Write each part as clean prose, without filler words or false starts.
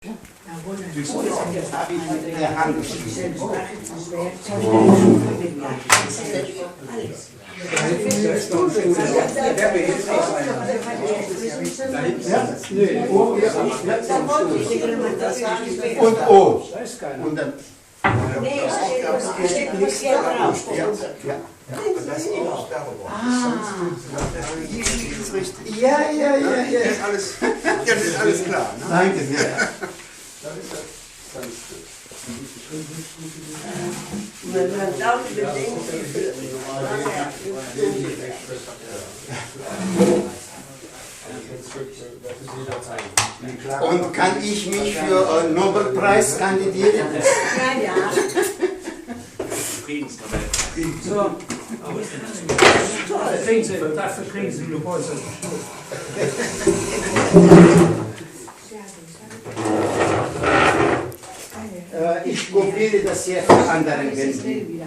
Der Handelsschlüssel. Und O. Und dann. Ja. Das ist alles klar. Ne? Danke, ja. Und kann ich mich für Nobelpreis kandidieren? Ja. Friedenstabelle. So. Dafür kriegen Sie die Häuser. Ich kopiere das hier für andere, wenn Sie.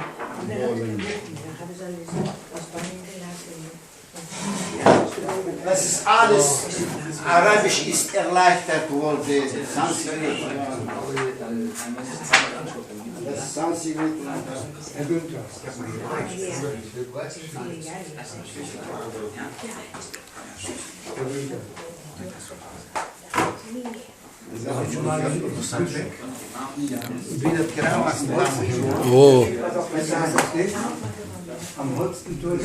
Das ist alles, Arabisch ist erleichtert worden. Sanskrit. Das Sanskrit. Herr Günther. Oh. Am Holzgen durch.